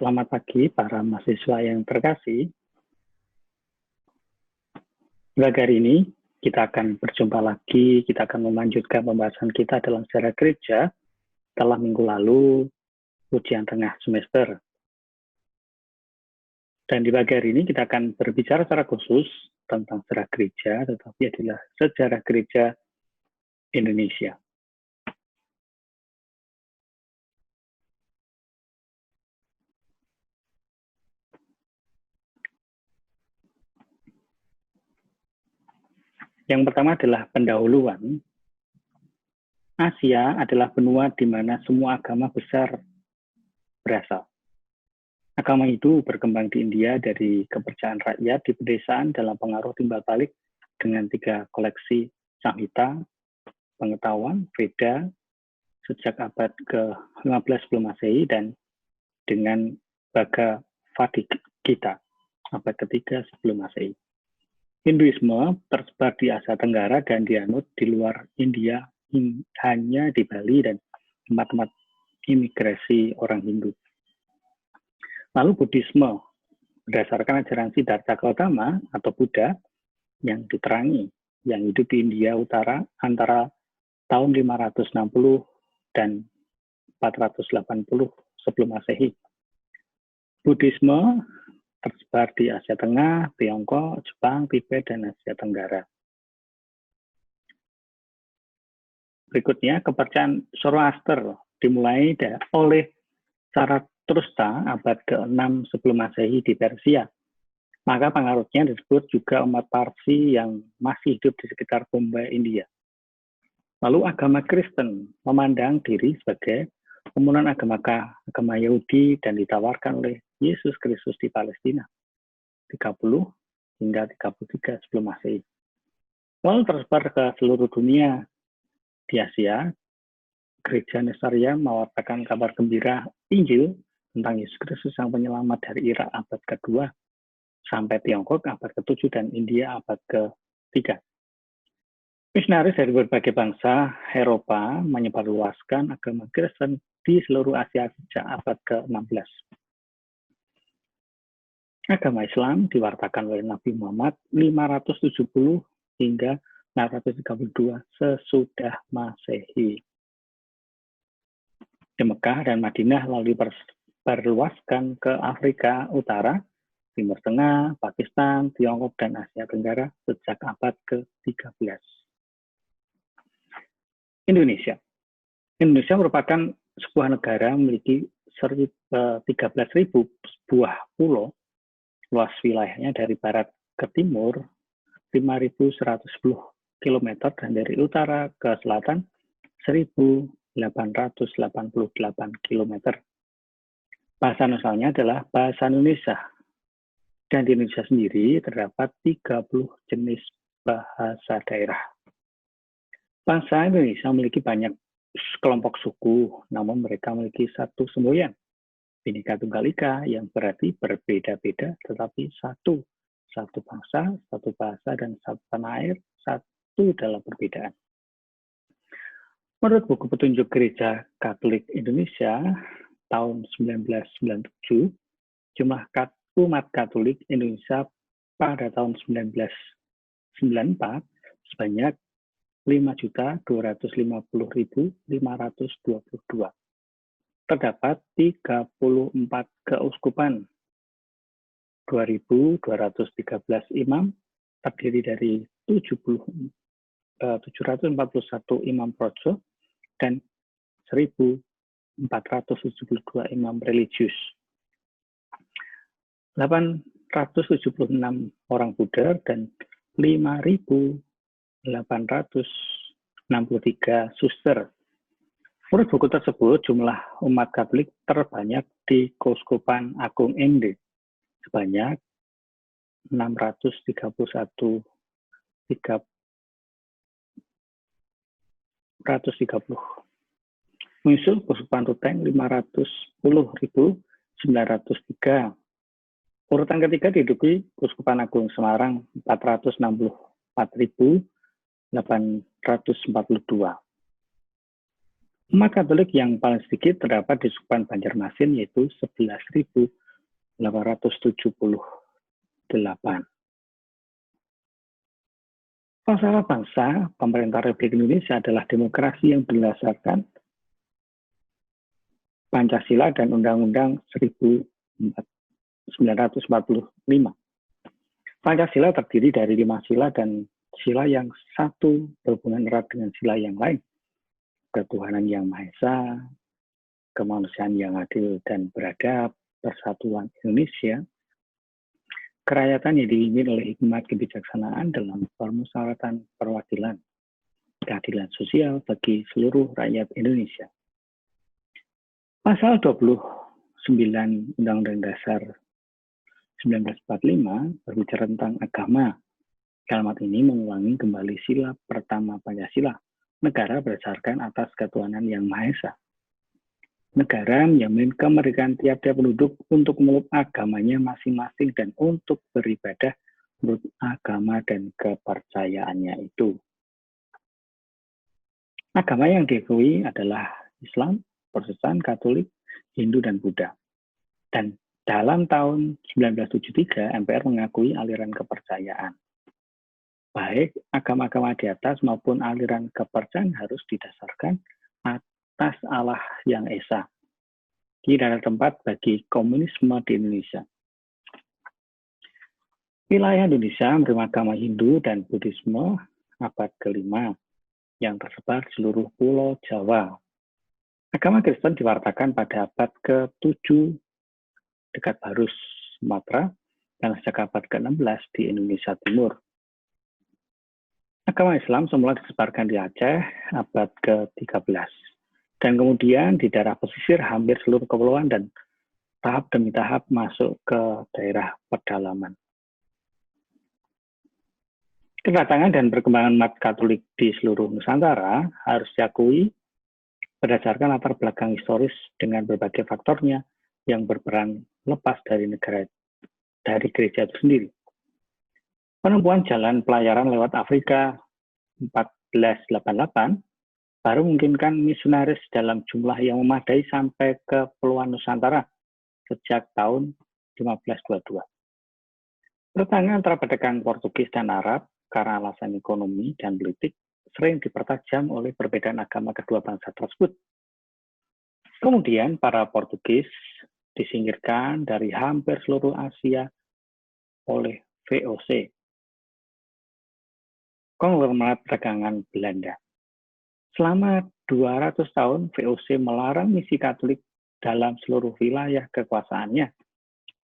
Selamat pagi para mahasiswa yang terkasih. Pada hari ini kita akan berjumpa lagi, kita akan melanjutkan pembahasan kita dalam sejarah gereja setelah minggu lalu ujian tengah semester. Dan di pagi hari ini kita akan berbicara secara khusus tentang sejarah gereja, tetapi adalah sejarah gereja Indonesia. Yang pertama adalah pendahuluan. Asia adalah benua di mana semua agama besar berasal. Agama itu berkembang di India dari kepercayaan rakyat di pedesaan dalam pengaruh timbal balik dengan 3 koleksi Samhita, pengetahuan, Veda, sejak abad ke-15 sebelum Masehi, dan dengan Bhagavad Gita, abad ke-3 sebelum Masehi. Hinduisme tersebar di Asia Tenggara dan dianut di luar India hanya di Bali dan tempat-tempat imigrasi orang Hindu. Lalu Buddhisme, berdasarkan ajaran Siddhartha Gautama atau Buddha yang diterangi, yang hidup di India Utara antara tahun 560 dan 480 sebelum Masehi. Buddhisme tersebar di Asia Tengah, Tiongkok, Jepang, Tibet, dan Asia Tenggara. Berikutnya, kepercayaan Zoroaster dimulai oleh Zarathustra abad ke-6 sebelum Masehi di Persia. Maka pengaruhnya disebut juga umat Parsi yang masih hidup di sekitar Bombay, India. Lalu agama Kristen memandang diri sebagai kemudian agama Yahudi dan ditawarkan oleh Yesus Kristus di Palestina 30 hingga 33 sebelum Masehi. Lalu tersebar ke seluruh dunia. Di Asia, Gereja Nesaria mewartakan kabar gembira Injil tentang Yesus Kristus sang penyelamat dari Irak abad ke-2 sampai Tiongkok abad ke-7 dan India abad ke-3. Misionaris dari berbagai bangsa Eropa menyebarluaskan agama Kristen di seluruh Asia sejak abad ke-16. Agama Islam diwartakan oleh Nabi Muhammad 570 hingga 632 sesudah Masehi. Di Mekah dan Madinah lalu diperluaskan ke Afrika Utara, Timur Tengah, Pakistan, Tiongkok, dan Asia Tenggara sejak abad ke-13. Indonesia merupakan sebuah negara memiliki 13.000 buah pulau. Luas wilayahnya dari barat ke timur 5.110 km dan dari utara ke selatan 1.888 km. Bahasa nasionalnya adalah bahasa Indonesia. Dan di Indonesia sendiri terdapat 30 jenis bahasa daerah. Bangsa Indonesia memiliki banyak kelompok suku, namun mereka memiliki satu semboyan, Bhinneka Tunggal Ika, yang berarti berbeda-beda tetapi satu bangsa, satu bahasa, dan satu tanah air, satu dalam perbedaan. Menurut buku petunjuk Gereja Katolik Indonesia tahun 1997, jumlah umat Katolik Indonesia pada tahun 1994 sebanyak 5.250.522. Terdapat 34 keuskupan, 2.213 imam, terdiri dari 741 imam projo, dan 1.472 imam religius. 876 orang Buddha dan 5.863 suster. Menurut buku tersebut, jumlah umat Katolik terbanyak di Keuskupan Agung Ende, sebanyak 630. Menyusul Keuskupan Ruteng 510.903. Urutan ketiga diduduki Keuskupan Agung Semarang 464.842. Umat Katolik yang paling sedikit terdapat di Supan Banjarmasin, yaitu 11.878. Falsafah bangsa pemerintah Republik Indonesia adalah demokrasi yang berdasarkan Pancasila dan Undang-Undang 1945. Pancasila terdiri dari 5 sila dan sila yang satu berhubungan erat dengan sila yang lain. Ketuhanan yang Maha Esa, kemanusiaan yang adil dan beradab, persatuan Indonesia, kerakyatan yang dipimpin oleh hikmat kebijaksanaan dalam permusyawaratan perwakilan, keadilan sosial bagi seluruh rakyat Indonesia. Pasal 29 Undang-Undang Dasar 1945 berbicara tentang agama. Kalimat ini mengulangi kembali sila pertama Pancasila, negara berdasarkan atas ketuhanan yang Maha Esa. Negara menjamin kemerdekaan tiap-tiap penduduk untuk memeluk agamanya masing-masing dan untuk beribadah menurut agama dan kepercayaannya itu. Agama yang diakui adalah Islam, Protestan, Katolik, Hindu, dan Buddha. Dan dalam tahun 1973, MPR mengakui aliran kepercayaan. Baik agama-agama di atas maupun aliran kepercayaan harus didasarkan atas Allah yang Esa. Tidak ada tempat bagi komunisme di Indonesia. Wilayah Indonesia menerima agama Hindu dan Buddhisme abad ke-5 yang tersebar di seluruh pulau Jawa. Agama Kristen diwartakan pada abad ke-7 dekat Barus, Sumatera, dan sejak abad ke-16 di Indonesia Timur. Agama Islam semula disebarkan di Aceh abad ke-13, dan kemudian di daerah pesisir hampir seluruh kepulauan dan tahap demi tahap masuk ke daerah pedalaman. Kedatangan dan perkembangan umat Katolik di seluruh Nusantara harus diakui berdasarkan latar belakang historis dengan berbagai faktornya yang berperan lepas dari gereja itu sendiri. Penemuan jalan pelayaran lewat Afrika 1488 baru memungkinkan misionaris dalam jumlah yang memadai sampai ke Kepulauan Nusantara sejak tahun 1522. Pertentangan antara pedagang Portugis dan Arab karena alasan ekonomi dan politik sering dipertajam oleh perbedaan agama kedua bangsa tersebut. Kemudian para Portugis disingkirkan dari hampir seluruh Asia oleh VOC, konglomerat perdagangan Belanda. Selama 200 tahun, VOC melarang misi Katolik dalam seluruh wilayah kekuasaannya,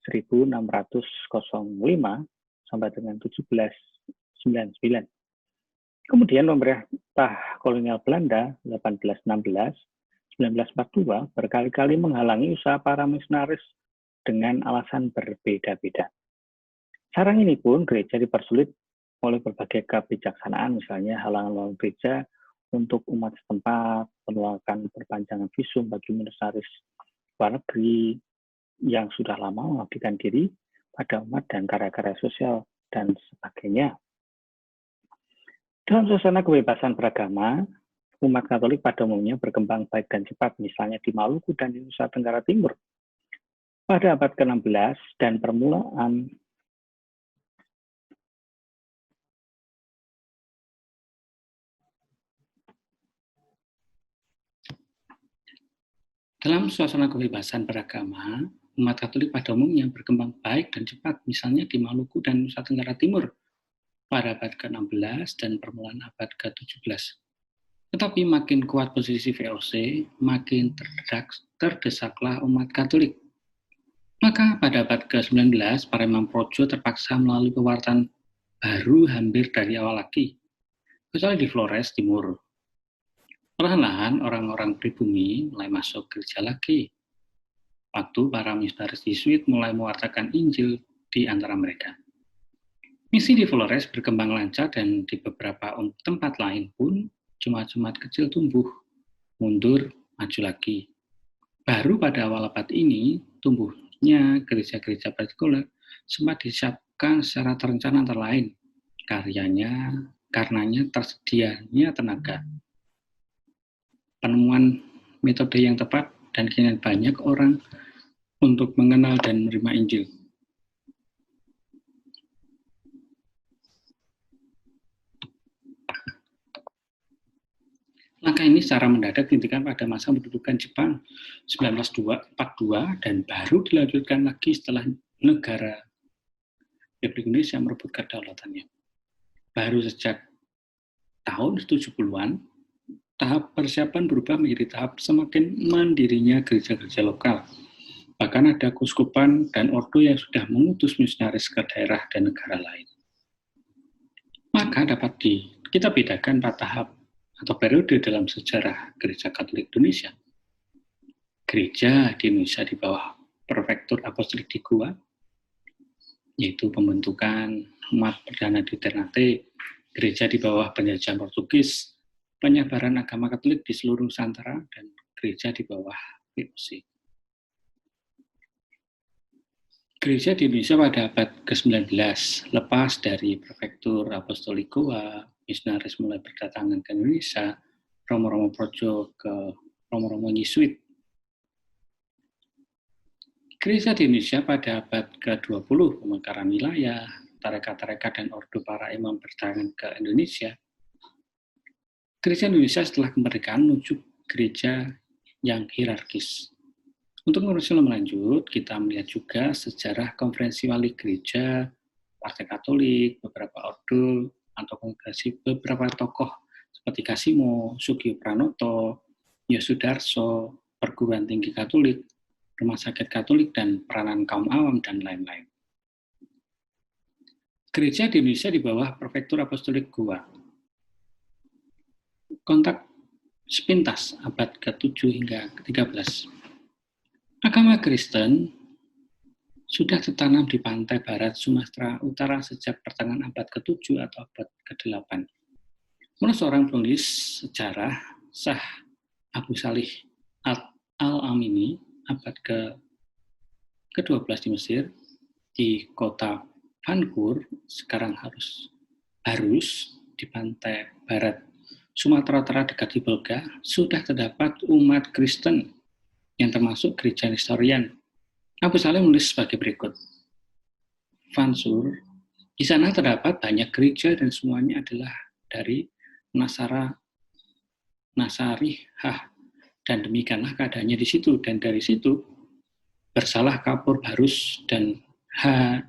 1605 sampai dengan 1799. Kemudian pemerintah kolonial Belanda 1816-1942 berkali-kali menghalangi usaha para misionaris dengan alasan berbeda-beda. Sarang ini pun gereja dipersulit oleh berbagai kebijaksanaan, misalnya halangan gereja untuk umat setempat, penolakan perpanjangan visum bagi misionaris luar negeri yang sudah lama mengabdikan diri pada umat dan karya-karya sosial dan sebagainya. Dalam suasana kebebasan beragama, umat Katolik pada umumnya berkembang baik dan cepat, misalnya di Maluku dan di Nusa Tenggara Timur. Pada abad ke-16 dan permulaan dalam suasana kebebasan beragama, umat Katolik pada umumnya berkembang baik dan cepat, misalnya di Maluku dan Nusa Tenggara Timur pada abad ke-16 dan permulaan abad ke-17. Tetapi makin kuat posisi VOC, makin terdesaklah umat Katolik. Maka pada abad ke-19, para imam projo terpaksa melalui pewartaan baru hampir dari awal lagi, kecuali di Flores Timur. Perlahan-lahan orang-orang pribumi mulai masuk gereja lagi. Waktu para misionaris Yesuit mulai mewartakan Injil di antara mereka. Misi di Flores berkembang lancar dan di beberapa tempat lain pun jemaat-jemaat kecil tumbuh, mundur, maju lagi. Baru pada awal abad ini, tumbuhnya gereja-gereja partikuler sempat disiapkan secara terencana antara lain, karenanya tersedianya tenaga. Penemuan metode yang tepat dan keinginan banyak orang untuk mengenal dan menerima Injil. Langkah ini secara mendadak dihentikan pada masa pendudukan Jepang 1942 dan baru dilanjutkan lagi setelah negara Republik Indonesia merebut kedaulatannya. Baru sejak tahun 70-an, tahap persiapan berubah menjadi tahap semakin mandirinya gereja-gereja lokal. Bahkan ada keuskupan dan ordo yang sudah mengutus misionaris ke daerah dan negara lain. Maka dapat kita bedakan 4 tahap atau periode dalam sejarah Gereja Katolik Indonesia. Gereja di Indonesia di bawah Prefektur Apostolik di Goa, yaitu pembentukan umat perdana di Ternate, gereja di bawah penjajahan Portugis, penyebaran agama Katolik di seluruh Nusantara, dan gereja di bawah VOC. Gereja di Indonesia pada abad ke-19, lepas dari Prefektur Apostolik Goa, misionaris mulai berdatangan ke Indonesia, Romo-Romo Projo ke Romo-Romo Yesuit. Gereja di Indonesia pada abad ke-20, pemekaran wilayah, tarekat-tarekat dan ordo para imam berdatangan ke Indonesia. Gereja Indonesia setelah kemerdekaan menuju gereja yang hierarkis. Untuk mengurus lebih lanjut, kita melihat juga sejarah konferensi wali gereja, partai Katolik, beberapa ordo, atau kongregasi beberapa tokoh seperti Kasimo, Sugio Pranoto, Yosudarso, perguruan tinggi Katolik, rumah sakit Katolik, dan peranan kaum awam, dan lain-lain. Gereja di Indonesia di bawah Prefektur Apostolik Goa. Kontak sepintas abad ke-7 hingga ke-13. Agama Kristen sudah tertanam di pantai barat Sumatera Utara sejak pertengahan abad ke-7 atau abad ke-8. Menurut seorang penulis sejarah, Shah Abu Salih Al-Amini, abad ke-12 di Mesir, di kota Vankur, sekarang harus di pantai barat Sumatera Utara dekat di Bolga, sudah terdapat umat Kristen yang termasuk gereja Nestorian. Abu Salih menulis sebagai berikut. Vansur, di sana terdapat banyak gereja dan semuanya adalah dari Nasarihah, dan demikianlah keadaannya di situ. Dan dari situ bersalah kapur barus dan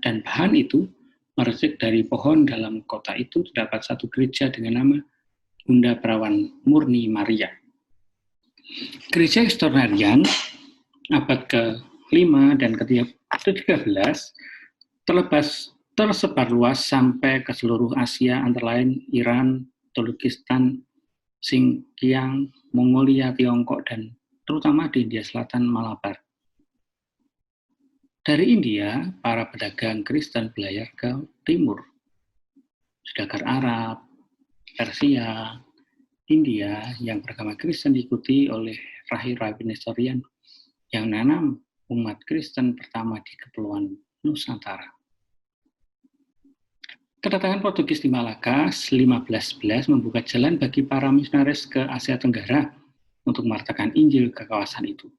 bahan itu meresik dari pohon. Dalam kota itu terdapat satu gereja dengan nama Bunda Perawan Murni Maria. Gereja Nestorian abad ke-5 dan ke-13 tersebar luas sampai ke seluruh Asia, antara lain Iran, Turkistan, Xinjiang, Mongolia, Tiongkok, dan terutama di India Selatan, Malabar. Dari India, para pedagang Kristen berlayar ke timur. Sedangkan Arab, Persia, India yang beragama Kristen diikuti oleh rahi-rahi Nestorian yang menanam umat Kristen pertama di Kepulauan Nusantara. Kedatangan Portugis di Malaka 1511 membuka jalan bagi para misionaris ke Asia Tenggara untuk mewartakan Injil ke kawasan itu.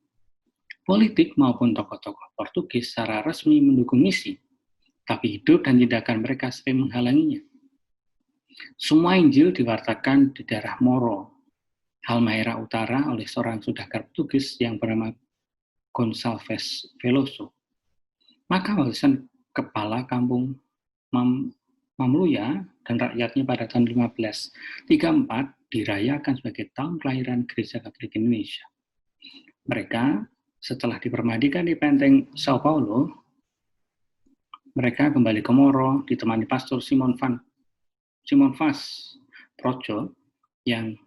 Politik maupun tokoh-tokoh Portugis secara resmi mendukung misi, tapi hidup dan tindakan mereka sering menghalanginya. Semua Injil diwartakan di daerah Moro, Halmahera Utara oleh seorang saudagar Portugis yang bernama Gonçalves Veloso. Maka warisan kepala kampung Mamluya dan rakyatnya pada tahun 1534 dirayakan sebagai tahun kelahiran Gereja Katolik Indonesia. Mereka setelah dipermandikan di Penteng Sao Paulo, mereka kembali ke Moro ditemani Pastor Simon Vaz Projo yang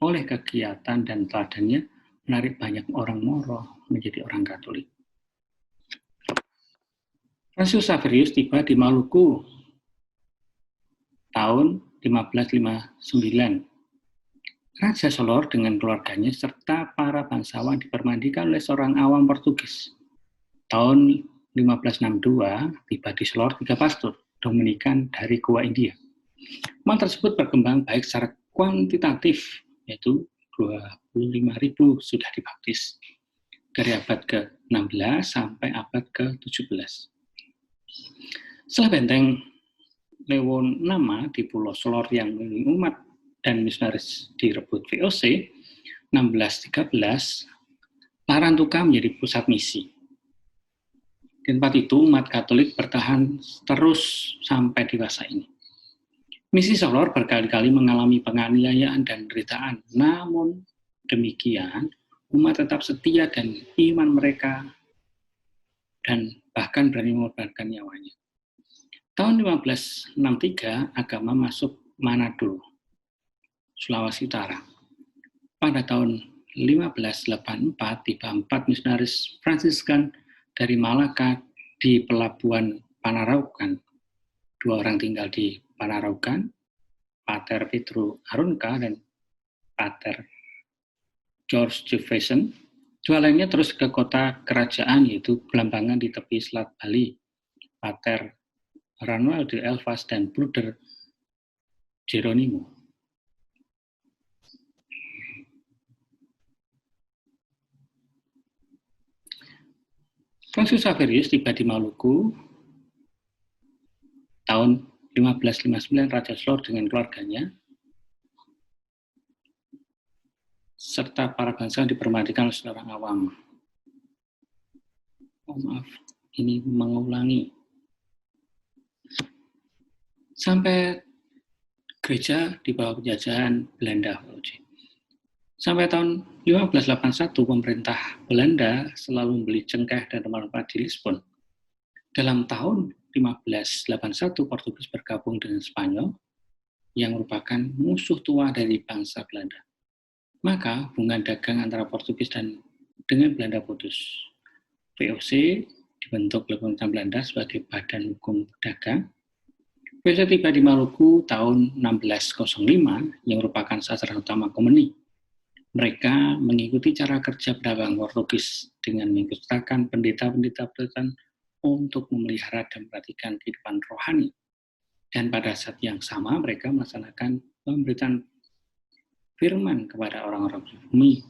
oleh kegiatan dan teladannya menarik banyak orang Moro menjadi orang Katolik. Franciscus Xaverius tiba di Maluku tahun 1559. Raja Solor dengan keluarganya serta para bangsawan dipermandikan oleh seorang awam Portugis. Tahun 1562 tiba di Solor 3 pastor Dominikan dari Goa, India. Umat tersebut berkembang baik secara kuantitatif, yaitu 25.000 sudah dibaptis dari abad ke-16 sampai abad ke-17. Setelah benteng Lewonama di Pulau Solor yang umat dan misionaris direbut VOC, 1613, Larantuka menjadi pusat misi. Di tempat itu, umat Katolik bertahan terus sampai dewasa ini. Misi Solor berkali-kali mengalami penganiayaan dan penderitaan, namun demikian, umat tetap setia dan iman mereka dan bahkan berani mengorbankan nyawanya. Tahun 1563, agama masuk Manado, Sulawesi Utara. Pada tahun 1584, tiba 4 misionaris Fransiskan dari Malaka di pelabuhan Panaraukan. 2 orang tinggal di Panaraukan, Pater Pedro Arunca dan Pater George Jefferson. 2 lainnya terus ke kota kerajaan, yaitu Belambangan di tepi Selat Bali, Pater Ranuel de Elvas dan Bruder Geronimo. Francis Xaverius tiba di Maluku tahun 1559. Raja Solor dengan keluarganya serta para bangsa dipermandikan oleh seorang awam. Maaf, ini mengulangi. Sampai gereja di bawah penjajahan Belanda. Sampai tahun 1581, pemerintah Belanda selalu membeli cengkeh dan rempah-rempah di Lisbon. Dalam tahun 1581, Portugis bergabung dengan Spanyol yang merupakan musuh tua dari bangsa Belanda. Maka hubungan dagang antara Portugis dan dengan Belanda putus. VOC dibentuk oleh pemerintah Belanda sebagai badan hukum dagang. VOC tiba di Maluku tahun 1605 yang merupakan sasaran utama komuni. Mereka mengikuti cara kerja pedagang Portugis dengan mengikutsertakan pendeta-pendeta Protestan untuk memelihara dan memperhatikan kehidupan rohani. Dan pada saat yang sama mereka melaksanakan pemberitaan firman kepada orang-orang pribumi.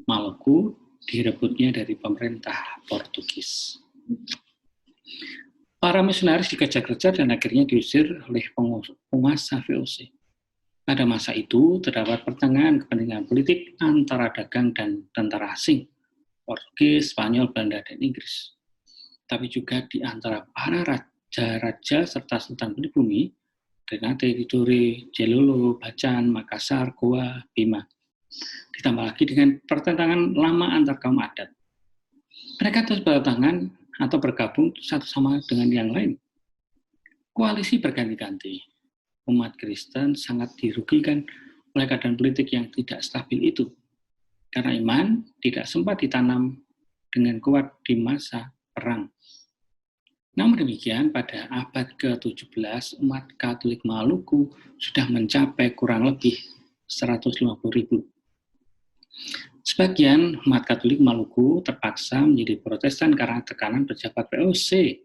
Maluku direbutnya dari pemerintah Portugis. Para misionaris dikejar-kejar dan akhirnya diusir oleh penguasa VOC. Pada masa itu terdapat pertengahan kepentingan politik antara dagang dan tentara asing, Portugis, Spanyol, Belanda, dan Inggris. Tapi juga di antara para raja-raja serta sultan pribumi, Ternate, Tidore, Jelolo, Bacan, Makassar, Goa, Bima. Ditambah lagi dengan pertentangan lama antar kaum adat. Mereka terus berdatangan atau bergabung satu sama dengan yang lain. Koalisi berganti-ganti. Umat Kristen sangat dirugikan oleh keadaan politik yang tidak stabil itu. Karena iman tidak sempat ditanam dengan kuat di masa perang. Namun demikian, pada abad ke-17, umat Katolik Maluku sudah mencapai kurang lebih 150.000. Sebagian umat Katolik Maluku terpaksa menjadi Protestan karena tekanan pejabat VOC.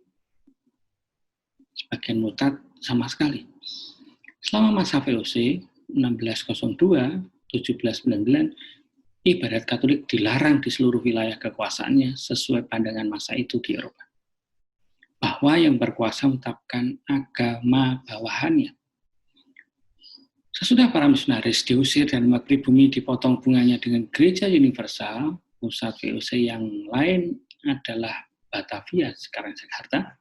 Sebagian murtad sama sekali. Selama masa VOC 1602-1799, ibadat Katolik dilarang di seluruh wilayah kekuasaannya sesuai pandangan masa itu di Eropa. Bahwa yang berkuasa menetapkan agama bawahannya. Sesudah para misionaris diusir dan umat pribumi dipotong bunganya dengan gereja universal, pusat VOC yang lain adalah Batavia, sekarang Jakarta.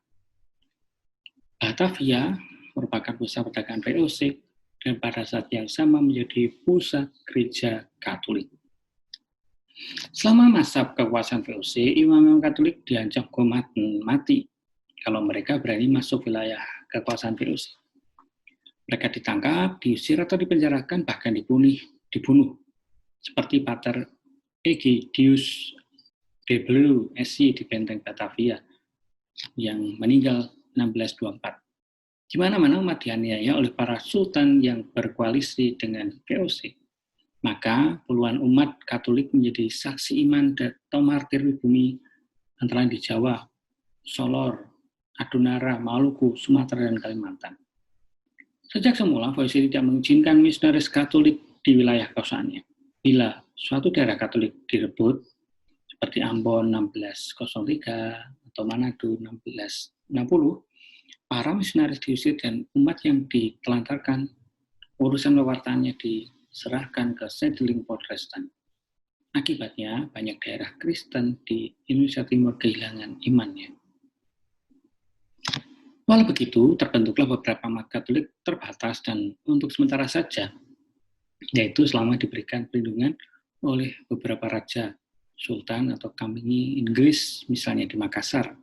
Batavia merupakan pusat perdagangan VOC dan pada saat yang sama menjadi pusat gereja Katolik. Selama masa kekuasaan VOC, imam-imam Katolik diancam hukuman mati kalau mereka berani masuk wilayah kekuasaan VOC. Mereka ditangkap, diusir atau dipenjarakan, bahkan dibunuh. Seperti Pater Egidius de Bleu SC di Benteng Batavia yang meninggal 1624. Di mana-mana umat dianiaya oleh para sultan yang berkoalisi dengan VOC. Maka puluhan umat Katolik menjadi saksi iman atau martir di bumi antara lain di Jawa, Solor, Adunara, Maluku, Sumatera, dan Kalimantan. Sejak semula, VOC tidak mengizinkan misionaris Katolik di wilayah kekuasaannya. Bila suatu daerah Katolik direbut, seperti Ambon 1603 atau Manado 1660, para misionaris diusir dan umat yang ditelantarkan, urusan pewartaannya diserahkan ke sedeling Protestan. Akibatnya, banyak daerah Kristen di Indonesia Timur kehilangan imannya. Walau begitu, terbentuklah beberapa umat Katolik terbatas dan untuk sementara saja, yaitu selama diberikan perlindungan oleh beberapa raja, sultan atau kambingi Inggris, misalnya di Makassar.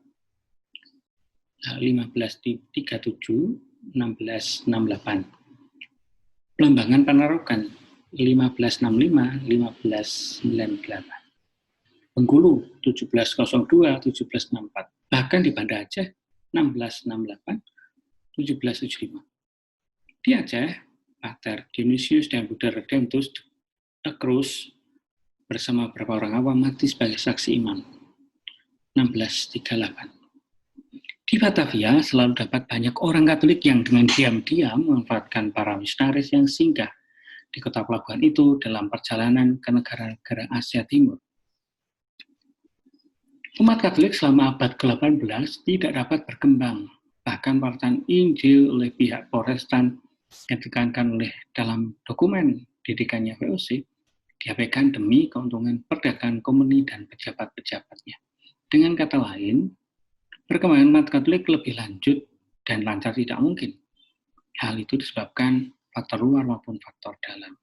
1537, 1668. Pelambangan Panarukan 1565, 1598. Bengkulu 1702, 1764. Bahkan di Banda Aceh 1668, 1775. Di Aceh, Pater Dionysius dan Buddha Redemptus de Cruz bersama beberapa orang awam mati sebagai saksi iman 1638. Di Batavia selalu dapat banyak orang Katolik yang dengan diam-diam memanfaatkan para misionaris yang singgah di kota pelabuhan itu dalam perjalanan ke negara-negara Asia Timur. Umat Katolik selama abad ke-18 tidak dapat berkembang, bahkan perkataan Injil oleh pihak Protestan yang ditekankan oleh dalam dokumen didikannya VOC diabaikan demi keuntungan perdagangan komuni dan pejabat-pejabatnya. Dengan kata lain, perkembangan umat Katolik lebih lanjut dan lancar tidak mungkin. Hal itu disebabkan faktor luar maupun faktor dalam.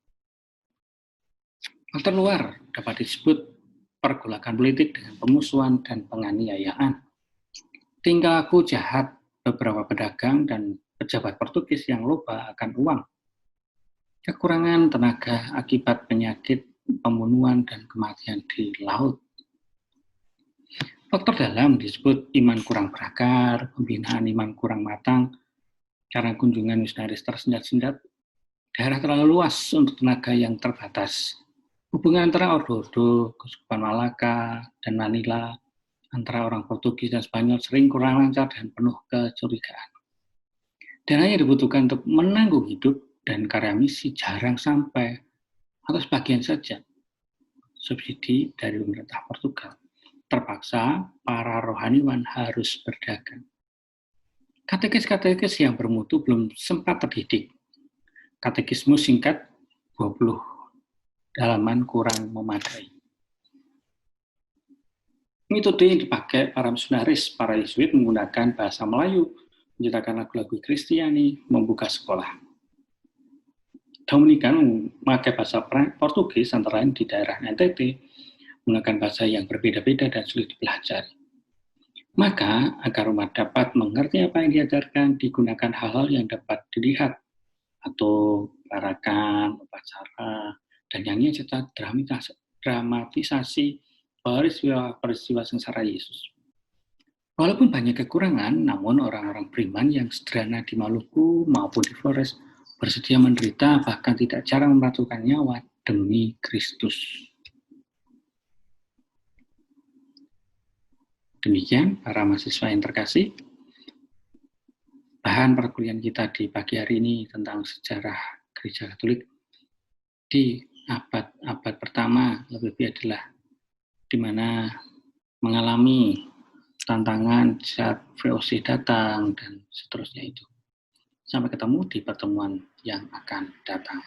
Faktor luar dapat disebut pergolakan politik dengan pemusuhan dan penganiayaan. Tingkah laku jahat beberapa pedagang dan pejabat Portugis yang loba akan uang. Kekurangan tenaga akibat penyakit, pembunuhan, dan kematian di laut. Faktor dalam disebut iman kurang berakar, pembinaan iman kurang matang, karena kunjungan misionaris tersendat-sendat, daerah terlalu luas untuk tenaga yang terbatas. Hubungan antara Ordo-Ordo, Keuskupan Malaka, dan Manila, antara orang Portugis dan Spanyol sering kurang lancar dan penuh kecurigaan. Dana yang dibutuhkan untuk menanggung hidup dan karya misi jarang sampai, atau sebagian saja, subsidi dari pemerintah Portugal. Terpaksa para rohaniwan harus berdagang. Katekis-katekis yang bermutu belum sempat terdidik. Katekisme singkat 20 halaman kurang memadai. Metode yang dipakai para misionaris, para Yesuit menggunakan bahasa Melayu, menciptakan lagu-lagu Kristiani, membuka sekolah. Dominikan memakai bahasa Portugis antara lain di daerah NTT, menggunakan bahasa yang berbeda-beda dan sulit dipelajari. Maka, agar umat dapat mengerti apa yang diajarkan, digunakan hal-hal yang dapat dilihat, atau gerakan, upacara, dan nyanyian serta dramatisasi peristiwa sengsara Yesus. Walaupun banyak kekurangan, namun orang-orang beriman yang sederhana di Maluku maupun di Flores bersedia menderita, bahkan tidak jarang mempertaruhkan nyawa demi Kristus. Demikian para mahasiswa yang terkasih, bahan perkuliahan kita di pagi hari ini tentang sejarah Gereja Katolik di abad pertama lebih adalah di mana mengalami tantangan saat VOC datang dan seterusnya itu. Sampai ketemu di pertemuan yang akan datang.